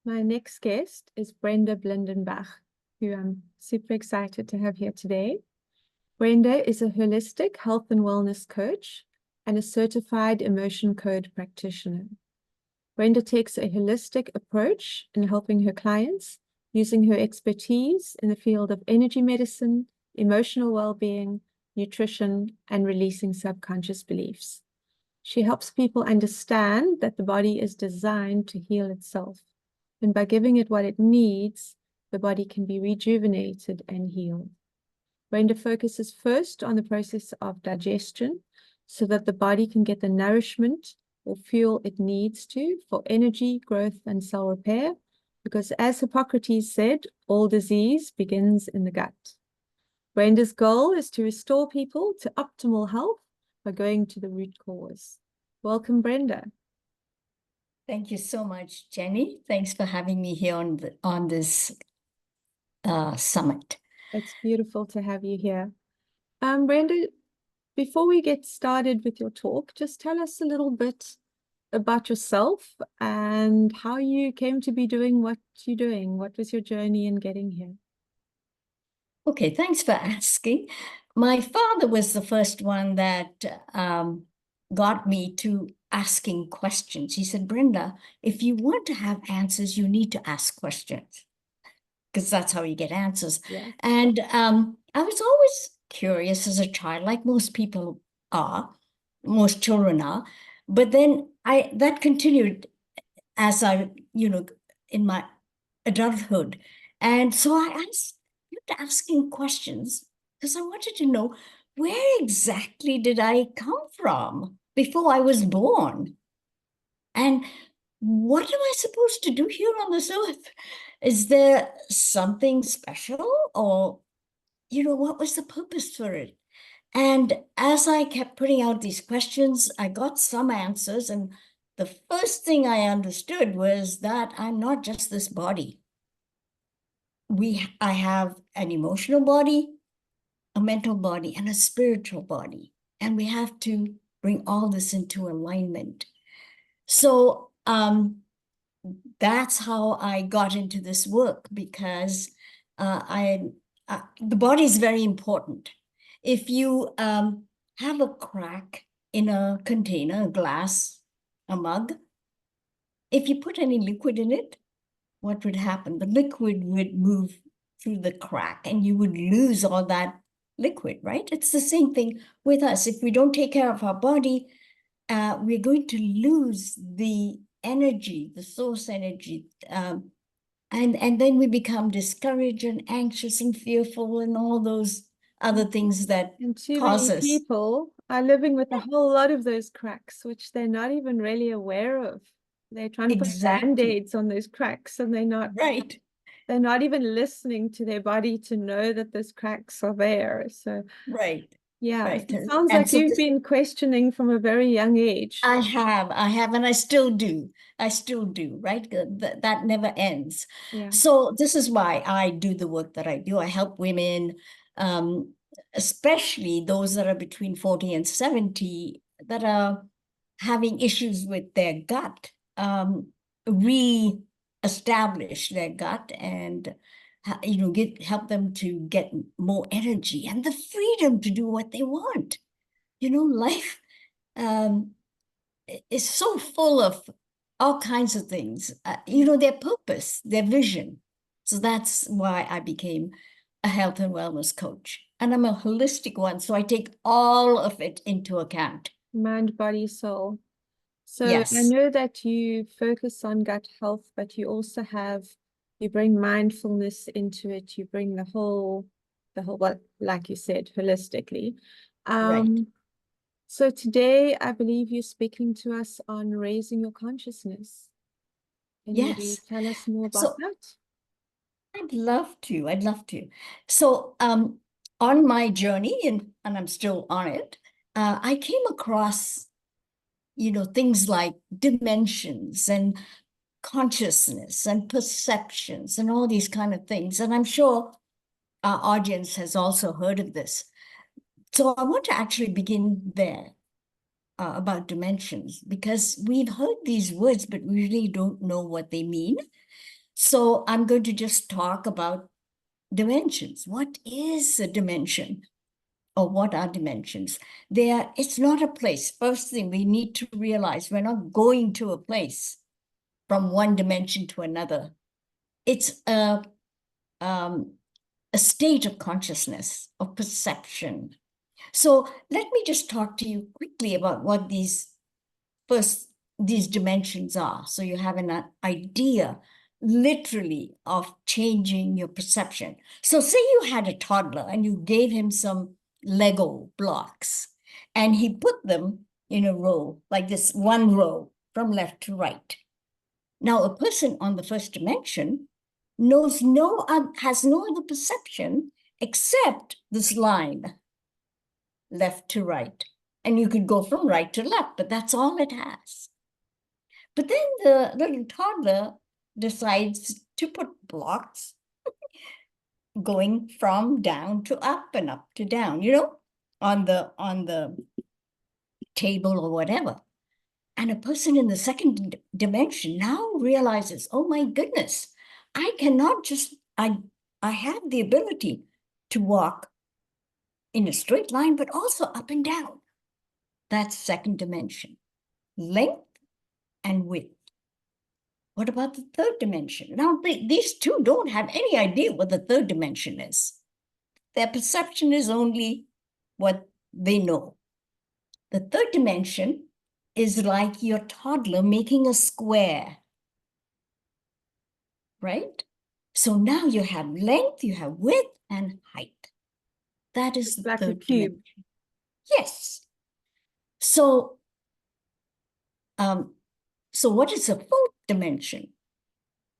My next guest is Brenda Blindenbach, who I'm super excited to have here today. Brenda is a holistic health and wellness coach and a certified emotion code practitioner. Brenda takes a holistic approach in helping her clients using her expertise in the field of energy medicine, emotional well-being, nutrition, and releasing subconscious beliefs. She helps people understand that the body is designed to heal itself, and by giving it what it needs, the body can be rejuvenated and healed. Brenda focuses first on the process of digestion so that the body can get the nourishment or fuel it needs to for energy, growth, and cell repair, because as Hippocrates said, all disease begins in the gut. Brenda's goal is to restore people to optimal health by going to the root cause. Welcome, Brenda. Thank you so much, Jenny. Thanks for having me here on this summit. It's beautiful to have you here. Brenda, before we get started with your talk, just tell us a little bit about yourself and how you came to be doing what you're doing. What was your journey in getting here? Okay, thanks for asking. My father was the first one that got me to asking questions. He said, Brenda, if you want to have answers, you need to ask questions, because that's how you get answers. Yeah. And I was always curious as a child, like most people are, most children are. But then that continued as I, in my adulthood. And so I kept asking questions because I wanted to know, where exactly did I come from before I was born? And what am I supposed to do here on this earth? Is there something special, or, what was the purpose for it? And as I kept putting out these questions, I got some answers. And the first thing I understood was that I'm not just this body. I have an emotional body, a mental body, and a spiritual body. And we have to bring all this into alignment. So that's how I got into this work, because the body is very important. If you have a crack in a container, a glass, a mug, if you put any liquid in it, what would happen? The liquid would move through the crack and you would lose all that liquid, right? It's the same thing with us. If we don't take care of our body, we're going to lose the energy, the source energy, and then we become discouraged and anxious and fearful and all those other things that And too cause many us. people are living with a whole lot of those cracks, which they're not even really aware of. They're trying to put Band-Aids on those cracks, and they're not right. They're not even listening to their body to know that those cracks are there. So Right. yeah, Right. it sounds like you've been questioning from a very young age. I have, and I still do. Right? That never ends. Yeah. So this is why I do the work that I do. I help women, especially those that are between 40 and 70, that are having issues with their gut, re-establish their gut and help them to get more energy and the freedom to do what they want. Life is so full of all kinds of things, their purpose, their vision. So that's why I became a health and wellness coach. And I'm a holistic one, so I take all of it into account. Mind, body, soul. So yes. I know that you focus on gut health, but you also you bring mindfulness into it. You bring the whole, well, like you said, holistically. Right. So today, I believe you're speaking to us on raising your consciousness. Can you tell us more about that? I'd love to. So on my journey, and I'm still on it, I came across, things like dimensions and consciousness and perceptions and all these kind of things. And I'm sure our audience has also heard of this. So I want to actually begin there about dimensions, because we've heard these words, but we really don't know what they mean. So I'm going to just talk about dimensions. What is a dimension? Or what are dimensions? It's not a place. First thing we need to realize, we're not going to a place from one dimension to another. It's a state of consciousness, of perception. So let me just talk to you quickly about what these dimensions are, so you have an idea literally of changing your perception. So say you had a toddler and you gave him some Lego blocks and he put them in a row, like this, one row from left to right. Now a person on the first dimension has no other perception except this line, left to right. And you could go from right to left, but that's all it has. But then the little toddler decides to put blocks going from down to up and up to down, on the table or whatever. And a person in the second dimension now realizes, oh my goodness, I cannot just, I have the ability to walk in a straight line, but also up and down. That's second dimension, length and width. What about the third dimension? Now, these two don't have any idea what the third dimension is. Their perception is only what they know. The third dimension is like your toddler making a square, right? So now you have length, you have width, and height. That is the like third a cube. dimension. Yes. So what is the fourth dimension?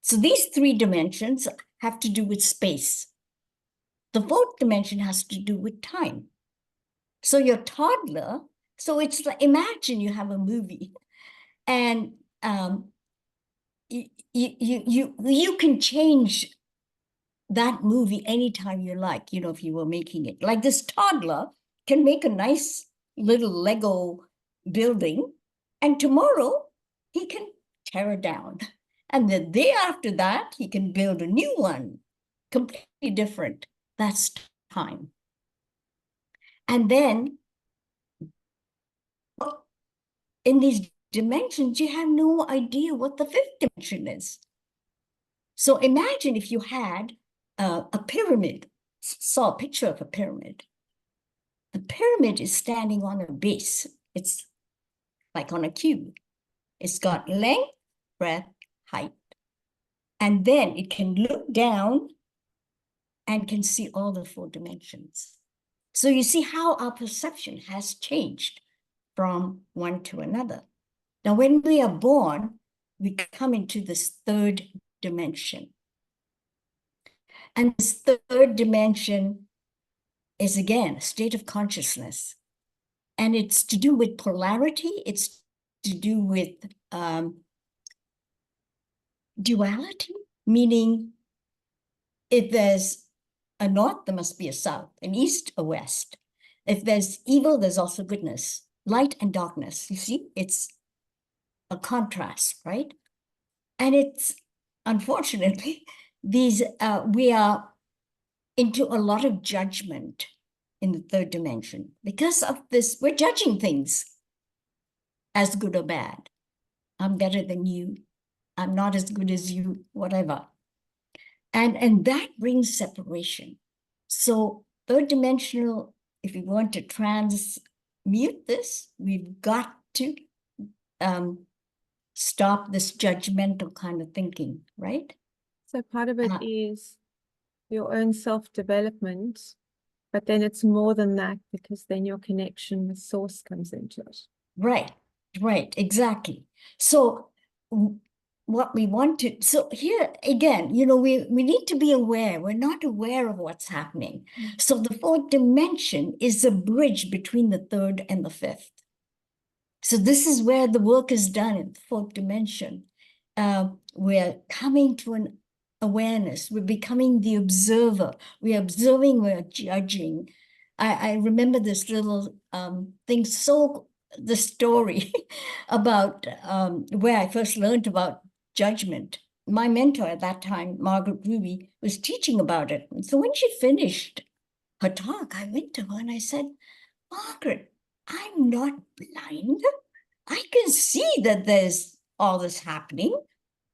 So these three dimensions have to do with space. The fourth dimension has to do with time. So your toddler, so it's like, imagine you have a movie and you can change that movie anytime you like, if you were making it. Like this toddler can make a nice little Lego building, and tomorrow he can tear it down. And the day after that, he can build a new one, completely different. That's time. And then in these dimensions, you have no idea what the fifth dimension is. So imagine if you had a pyramid, saw a picture of a pyramid. The pyramid is standing on a base. It's like on a cube. It's got length, breadth, height. And then it can look down and can see all the four dimensions. So you see how our perception has changed from one to another. Now, when we are born, we come into this third dimension. And this third dimension is, again, a state of consciousness. And it's to do with polarity. It's to do with duality, meaning if there's a north, there must be a south, an east, a west. If there's evil, there's also goodness, light and darkness. You see, it's a contrast, right? And it's, unfortunately, we are into a lot of judgment in the third dimension. Because of this, we're judging things as good or bad. I'm better than you. I'm not as good as you, whatever. And that brings separation. So third dimensional, if we want to transmute this, we've got to stop this judgmental kind of thinking, right? So part of it is your own self-development, but then it's more than that, because then your connection with source comes into it. Right, exactly. So what we want to, so here again, we need to be aware. We're not aware of what's happening. So the fourth dimension is a bridge between the third and the fifth. So this is where the work is done in the fourth dimension. We're coming to an awareness. We're becoming the observer. We're observing, we're judging. I remember this little thing, the story about where I first learned about judgment. my mentor at that time, Margaret Ruby, was teaching about it. And so when she finished her talk, I went to her and I said, Margaret, I'm not blind. I can see that there's all this happening.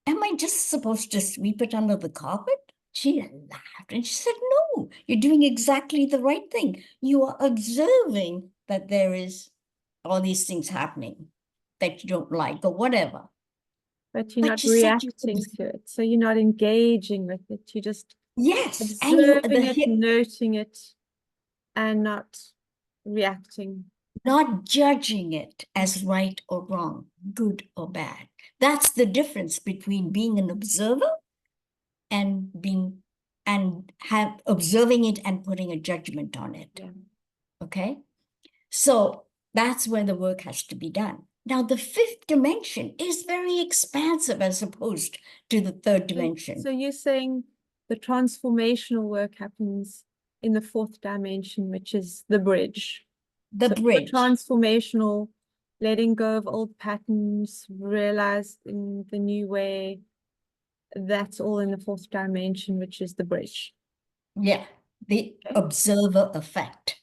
Am I just supposed to sweep it under the carpet? She laughed and she said, no, you're doing exactly the right thing. You are observing that there is all these things happening that you don't like or whatever. But you're But not she said, reacting to it. So you're not engaging with it. You're just yes, and observing it, noting it, and not reacting. not judging it as right or wrong, good or bad. That's the difference between being an observer and observing it and putting a judgment on it. Yeah. Okay, so that's where the work has to be done. Now, the fifth dimension is very expansive as opposed to the third dimension. So you're saying the transformational work happens in the fourth dimension, which is the bridge. The bridge. The transformational, letting go of old patterns, realized in the new way, that's all in the fourth dimension, which is the bridge. Yeah, the observer effect.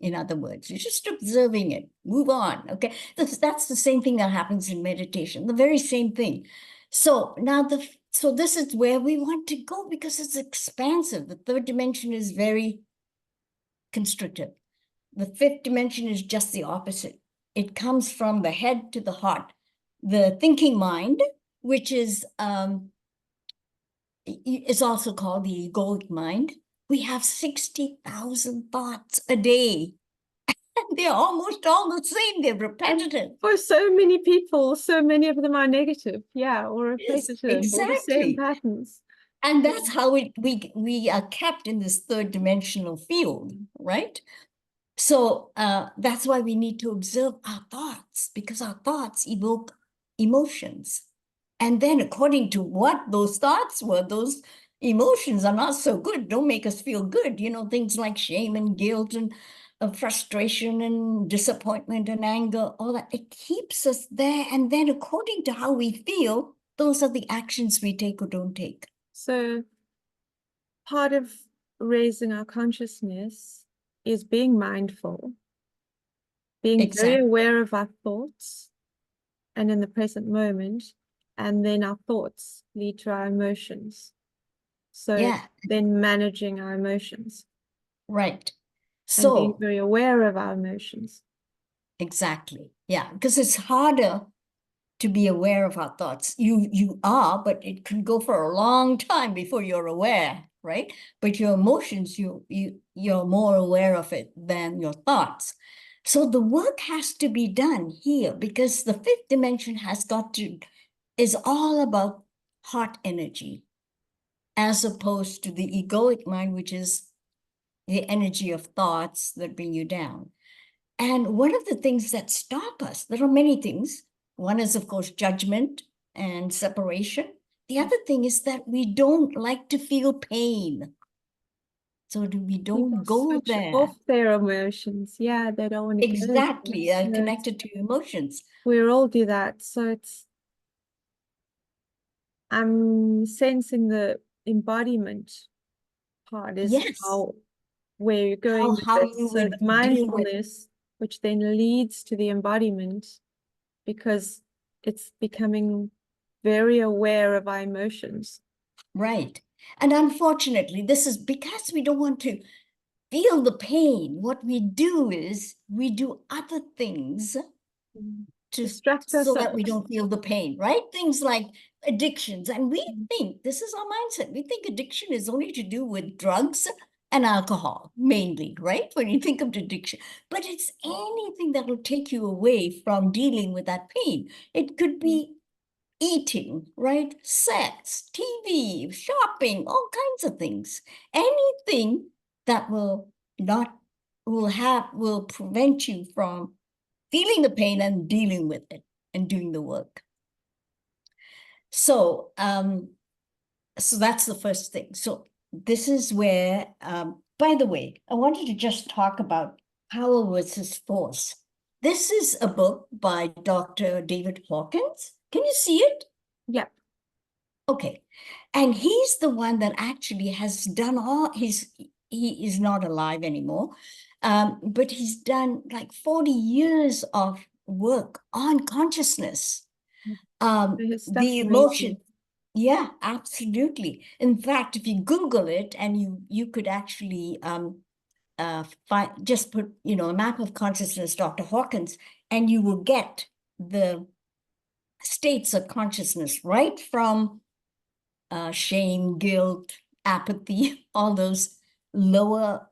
In other words, you're just observing it, move on, okay? That's the same thing that happens in meditation, the very same thing. So now so this is where we want to go because it's expansive. The third dimension is very constrictive. The fifth dimension is just the opposite. It comes from the head to the heart. The thinking mind, which is also called the egoic mind. We have 60,000 thoughts a day. And they're almost all the same. They're repetitive. And for so many people, so many of them are negative, or repetitive, yes, exactly. or the same patterns. And that's how we are kept in this third dimensional field, right? So that's why we need to observe our thoughts, because our thoughts evoke emotions. And then according to what those thoughts were, those emotions are not so good, don't make us feel good. You know, things like shame and guilt and frustration and disappointment and anger, all that, it keeps us there. And then according to how we feel, those are the actions we take or don't take. So part of raising our consciousness is being mindful, being very aware of our thoughts and in the present moment, and then our thoughts lead to our emotions. So then managing our emotions. Right. So and being very aware of our emotions. Exactly. Yeah, because it's harder to be aware of our thoughts. You are, but it can go for a long time before you're aware, right? But your emotions, you're more aware of it than your thoughts. So the work has to be done here because the fifth dimension is all about heart energy, as opposed to the egoic mind, which is the energy of thoughts that bring you down. And one of the things that stop us, there are many things. One is, of course, judgment and separation. The other thing is that we don't like to feel pain. So we don't go there. Off their emotions. Yeah, they don't want to exactly connected to emotions. We all do that. So I'm sensing the embodiment part is where you're going with mindfulness, which then leads to the embodiment, because it's becoming very aware of our emotions. Right. And unfortunately, this is because we don't want to feel the pain. What we do is we do other things to distract ourselves so that we don't feel the pain, right? Things like addictions. And we think, this is our mindset, we think addiction is only to do with drugs and alcohol, mainly, right? When you think of addiction. But it's anything that will take you away from dealing with that pain. It could be eating, right? Sex, TV, shopping, all kinds of things. Anything that will prevent you from feeling the pain and dealing with it and doing the work. So, so that's the first thing. So this is where, by the way, I wanted to just talk about power versus force. This is a book by Dr. David Hawkins. Can you see it? Yeah. Okay. And he's the one that actually has done all he is not alive anymore, but he's done like 40 years of work on consciousness. His stuff's The amazing. emotion, yeah, absolutely. In fact, if you Google it and you could actually find, just put, a map of consciousness, Dr. Hawkins, and you will get the states of consciousness right from shame, guilt, apathy, all those lower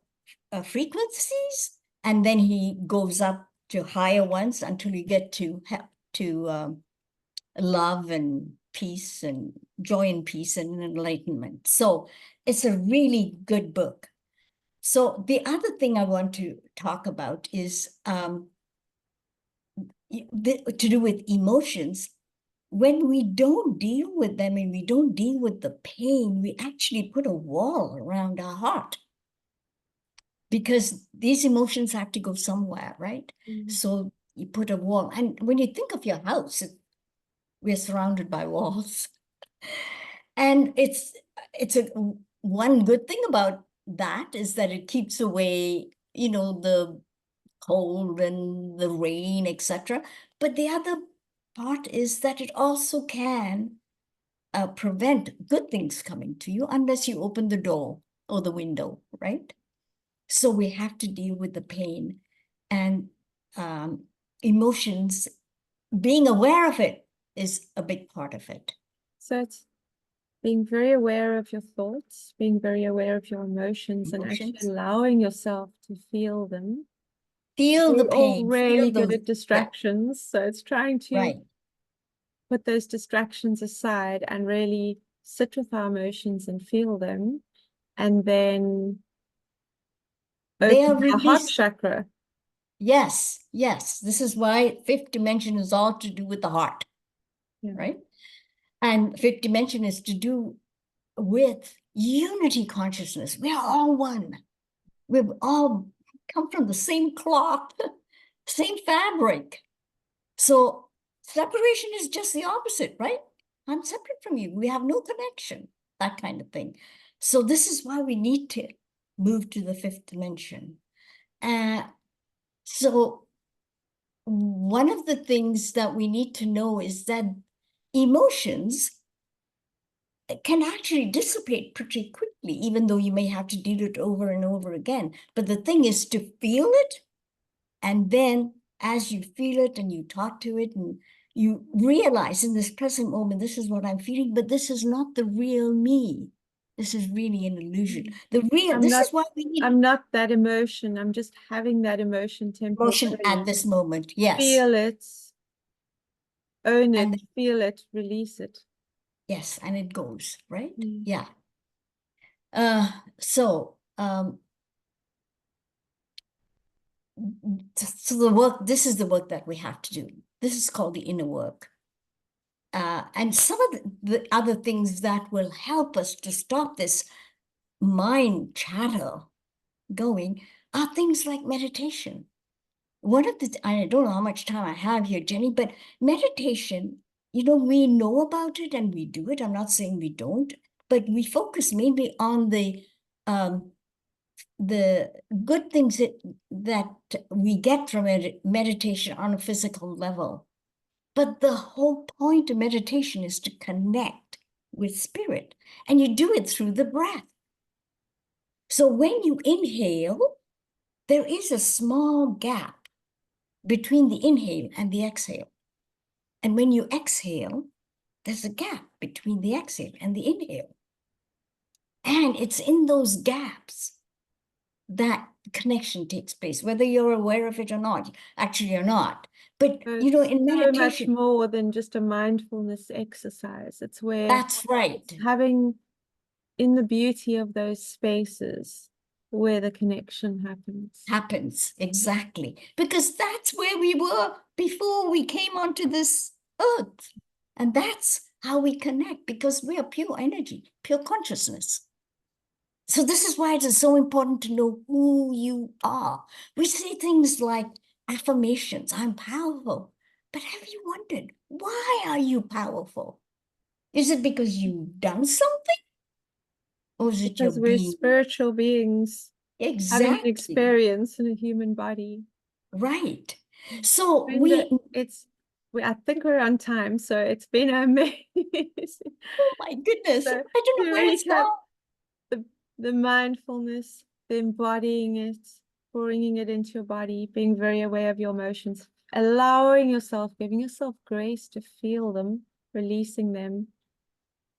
frequencies, and then he goes up to higher ones until you get to love and peace and joy and peace and enlightenment. So it's a really good book. So the other thing I want to talk about is to do with emotions. When we don't deal with them and we don't deal with the pain, we actually put a wall around our heart, because these emotions have to go somewhere, right? So you put a wall. And when you think of your house, we're surrounded by walls. And it's a one good thing about that is that it keeps away, the cold and the rain, etc. But the other part is that it also can prevent good things coming to you unless you open the door or the window, right? So we have to deal with the pain and emotions. Being aware of it is a big part of it. So it's being very aware of your thoughts, being very aware of your emotions, and actually allowing yourself to feel them. Feel the We're all pain, really feel good those, at distractions. So it's trying to right. put those distractions aside and really sit with our emotions and feel them. And then They are open the heart released. chakra. Yes, yes. This is why fifth dimension is all to do with the heart, right? And fifth dimension is to do with unity consciousness. We are all one. We've all come from the same cloth, same fabric. So separation is just the opposite, right? I'm separate from you. We have no connection, that kind of thing. So this is why we need to move to the fifth dimension. So one of the things that we need to know is that emotions can actually dissipate pretty quickly, even though you may have to deal it over and over again. But the thing is to feel it, and then as you feel it and you talk to it and you realize in this present moment, this is what I'm feeling, but this is not the real me. This is really an illusion. This is why we need I'm not that emotion. I'm just having that emotion emotion temporarily. at this moment. Yes. Feel it, own it, And feel it, release it. yes, and it goes, right? Mm. Yeah. So this is the work that we have to do. This is called the inner work. And some of the other things that will help us to stop this mind chatter going are things like meditation. I don't know how much time I have here, Jenny, but meditation, we know about it and we do it. I'm not saying we don't, but we focus mainly on the good things that we get from meditation on a physical level. But the whole point of meditation is to connect with spirit, and you do it through the breath. So when you inhale, there is a small gap between the inhale and the exhale. And when you exhale, there's a gap between the exhale and the inhale. And it's in those gaps that connection takes place, whether you're aware of it or not. Actually, you're not. But, in so much meditation, more than just a mindfulness exercise. It's where that's right. having in the beauty of those spaces where the connection Happens, exactly. Because that's where we were before we came onto this earth. And that's how we connect, because we are pure energy, pure consciousness. So this is why it is so important to know who you are. We say things like affirmations, I'm powerful. But have you wondered, why are you powerful? Is it because you've done something? Or is it your Because we're being? spiritual beings having an Exactly. experience in a human body. Right. So And I think we're on time, so it's been amazing. oh my goodness, So I don't to know where it's recap, gone. the mindfulness, the embodying it, bringing it into your body, being very aware of your emotions, allowing yourself, giving yourself grace to feel them, releasing them,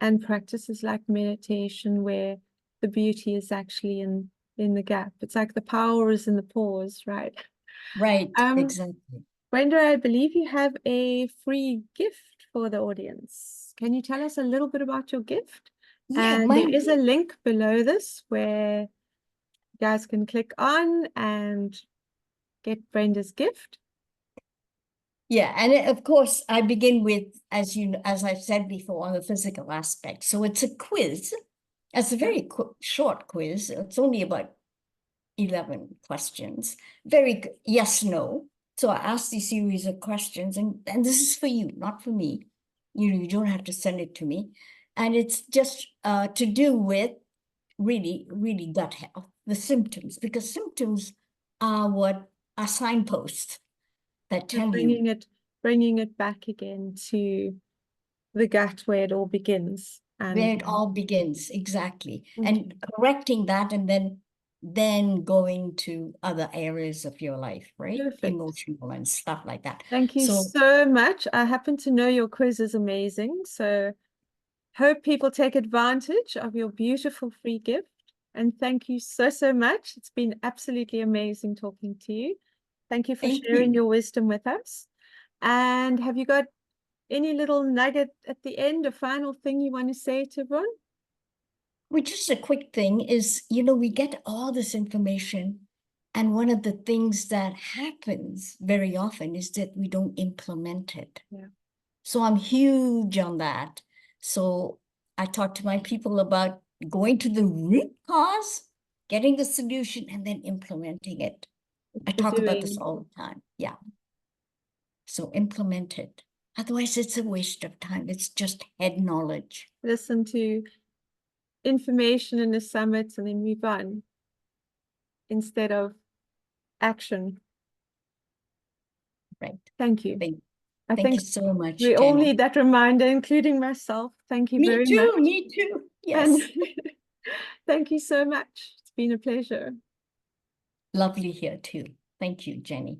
and practices like meditation where the beauty is actually in the gap. It's like the power is in the pause, right? Right, Um, exactly. Brenda, I believe you have a free gift for the audience. Can you tell us a little bit about your gift? Yeah, And my there is a link below this where you guys can click on and get Brenda's gift. yeah, and of course I begin with, as I've said before, on the physical aspect. So it's a quiz. It's a very short quiz. It's only about 11 questions. Very yes, no. So I asked these series of questions, and this is for you, not for me. You don't have to send it to me. And it's just to do with really, really gut health, the symptoms, because symptoms are what are signposts that So tell you bringing it back again to the gut where it all begins. where And it all begins, exactly. okay. And correcting that, and then going to other areas of your life, right? Perfect. Emotional and stuff like that. Thank you So so much. I happen to know your quiz is amazing. So hope people take advantage of your beautiful free gift. And thank you so, so much. It's been absolutely amazing talking to you. Thank you for thank sharing you. your wisdom with us. And have you got any little nugget at the end, a final thing you want to say to everyone? Well, just a quick thing is, we get all this information, and one of the things that happens very often is that we don't implement it. Yeah. So I'm huge on that. So I talk to my people about going to the root cause, getting the solution, and then implementing it. I talk about this all the time. Yeah. So implement it. Otherwise, it's a waste of time. It's just head knowledge. Listen to information in the summits and then move on instead of action. Right. Thank you. I Thank think you so much, we all Jenny. need that reminder, including myself. Thank you Me very too, much. me too. And Yes. thank you so much. It's been a pleasure. Lovely here too. Thank you, Jenny.